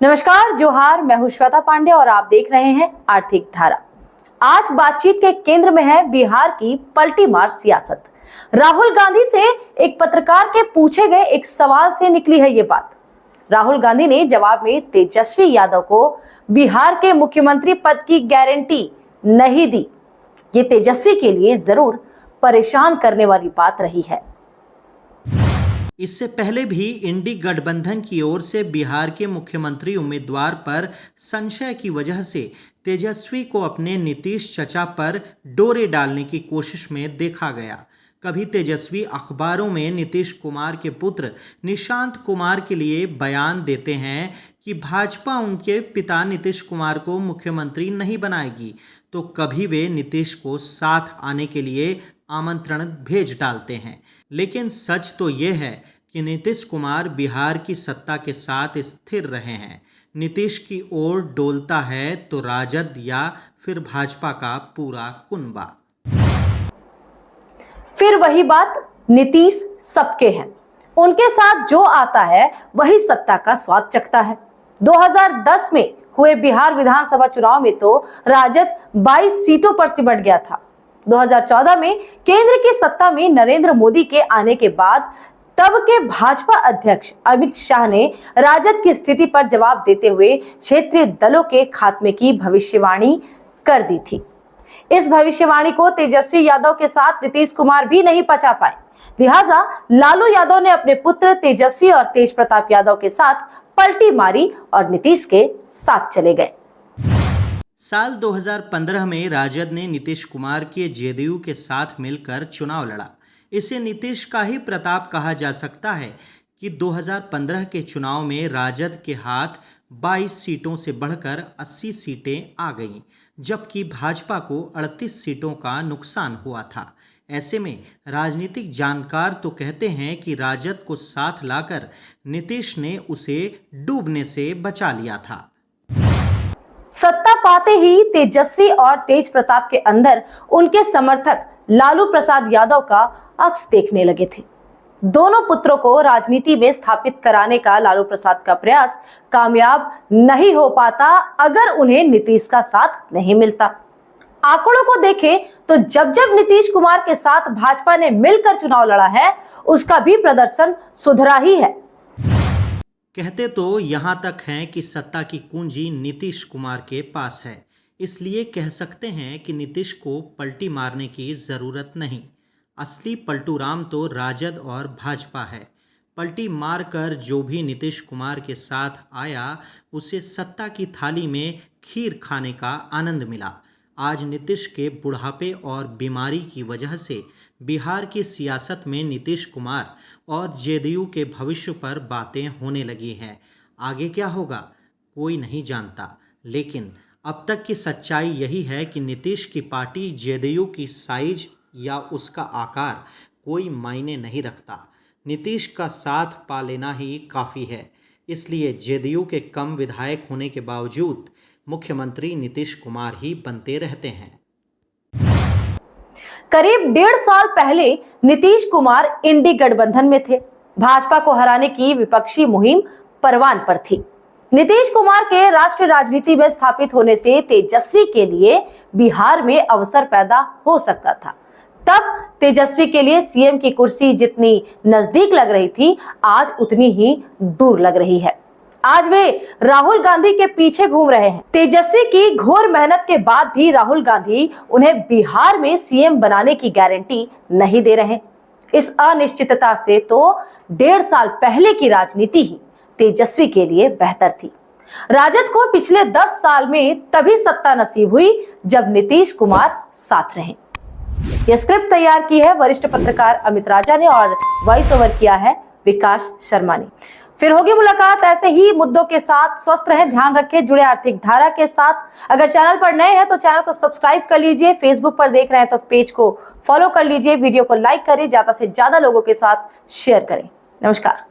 नमस्कार, जोहार। मैं हूं श्वेता पांडे और आप देख रहे हैं आर्थिक धारा। आज बातचीत के केंद्र में है बिहार की पलटी मार सियासत। राहुल गांधी से एक पत्रकार के पूछे गए एक सवाल से निकली है ये बात। राहुल गांधी ने जवाब में तेजस्वी यादव को बिहार के मुख्यमंत्री पद की गारंटी नहीं दी। ये तेजस्वी के लिए जरूर परेशान करने वाली बात रही है। इससे पहले भी इंडी गठबंधन की ओर से बिहार के मुख्यमंत्री उम्मीदवार पर संशय की वजह से तेजस्वी को अपने नीतीश चचा पर डोरे डालने की कोशिश में देखा गया। कभी तेजस्वी अखबारों में नीतीश कुमार के पुत्र निशांत कुमार के लिए बयान देते हैं कि भाजपा उनके पिता नीतीश कुमार को मुख्यमंत्री नहीं बनाएगी, तो कभी वे नीतीश को साथ आने के लिए आमंत्रण भेज डालते हैं। लेकिन सच तो ये है कि नीतीश कुमार बिहार की सत्ता के साथ स्थिर रहे हैं। नीतीश की ओर डोलता है तो राजद या फिर भाजपा का पूरा कुनबा। फिर वही बात, नीतीश सबके हैं, उनके साथ जो आता है वही सत्ता का स्वाद चखता है। 2010 में हुए बिहार विधानसभा चुनाव में तो राजद 22 सीटों पर सिमट गया था। 2014 में केंद्र की सत्ता में नरेंद्र मोदी के आने के बाद तब के भाजपा अध्यक्ष अमित शाह ने राजद की स्थिति पर जवाब देते हुए क्षेत्रीय दलों के खात्मे की भविष्यवाणी कर दी थी। इस भविष्यवाणी को तेजस्वी यादव के साथ नीतीश कुमार भी नहीं पचा पाए, लिहाजा लालू यादव ने अपने पुत्र तेजस्वी और तेज प्रताप यादव के साथ पलटी मारी और नीतीश के साथ चले गए। साल 2015 में राजद ने नीतीश कुमार के जेडीयू के साथ मिलकर चुनाव लड़ा। इसे नीतीश का ही प्रताप कहा जा सकता है कि 2015 के चुनाव में राजद के हाथ 22 सीटों से बढ़कर 80 सीटें आ गईं, जबकि भाजपा को 38 सीटों का नुकसान हुआ था। ऐसे में राजनीतिक जानकार तो कहते हैं कि राजद को साथ लाकर नीतीश ने उसे डूबने से बचा लिया था। सत्ता पाते ही तेजस्वी और तेज प्रताप के अंदर उनके समर्थक लालू प्रसाद यादव का अक्स देखने लगे थे। दोनों पुत्रों को राजनीति में स्थापित कराने का लालू प्रसाद का प्रयास कामयाब नहीं हो पाता अगर उन्हें नीतीश का साथ नहीं मिलता। आंकड़ों को देखें तो जब जब नीतीश कुमार के साथ भाजपा ने मिलकर चुनाव लड़ा है, उसका भी प्रदर्शन सुधरा ही है। कहते तो यहाँ तक हैं कि सत्ता की कुंजी नीतीश कुमार के पास है, इसलिए कह सकते हैं कि नीतीश को पलटी मारने की ज़रूरत नहीं। असली पलटूराम तो राजद और भाजपा है। पलटी मारकर जो भी नीतीश कुमार के साथ आया, उसे सत्ता की थाली में खीर खाने का आनंद मिला। आज नीतीश के बुढ़ापे और बीमारी की वजह से बिहार की सियासत में नीतीश कुमार और जेडीयू के भविष्य पर बातें होने लगी हैं। आगे क्या होगा कोई नहीं जानता, लेकिन अब तक की सच्चाई यही है कि नीतीश की पार्टी जेडीयू की साइज या उसका आकार कोई मायने नहीं रखता। नीतीश का साथ पा लेना ही काफ़ी है। इसलिए जेडीयू के कम विधायक होने के बावजूद मुख्यमंत्री नीतीश कुमार ही बनते रहते हैं। करीब 1.5 साल पहले नीतीश कुमार इंडी गठबंधन में थे। भाजपा को हराने की विपक्षी मुहिम परवान पर थी। नीतीश कुमार के राष्ट्रीय राजनीति में स्थापित होने से तेजस्वी के लिए बिहार में अवसर पैदा हो सकता था। तब तेजस्वी के लिए सीएम की कुर्सी जितनी नजदीक लग रही थी, आज उतनी ही दूर लग रही है। आज वे राहुल गांधी के पीछे घूम रहे हैं। तेजस्वी की घोर मेहनत के बाद भी राहुल गांधी उन्हें बिहार में सीएम बनाने की गारंटी नहीं दे रहे। इस अनिश्चितता से तो 1.5 साल पहले की राजनीति ही तेजस्वी के लिए बेहतर थी। राजद को पिछले 10 साल में तभी सत्ता नसीब हुई जब नीतीश कुमार साथ रहे। यह स्क्रिप्ट तैयार की है वरिष्ठ पत्रकार अमित राजा ने और वॉइस ओवर किया है विकास शर्मा ने। फिर होगी मुलाकात ऐसे ही मुद्दों के साथ। स्वस्थ रहें, ध्यान रखें, जुड़े आर्थिक धारा के साथ। अगर चैनल पर नए हैं तो चैनल को सब्सक्राइब कर लीजिए। फेसबुक पर देख रहे हैं तो पेज को फॉलो कर लीजिए। वीडियो को लाइक करें, ज्यादा से ज्यादा लोगों के साथ शेयर करें। नमस्कार।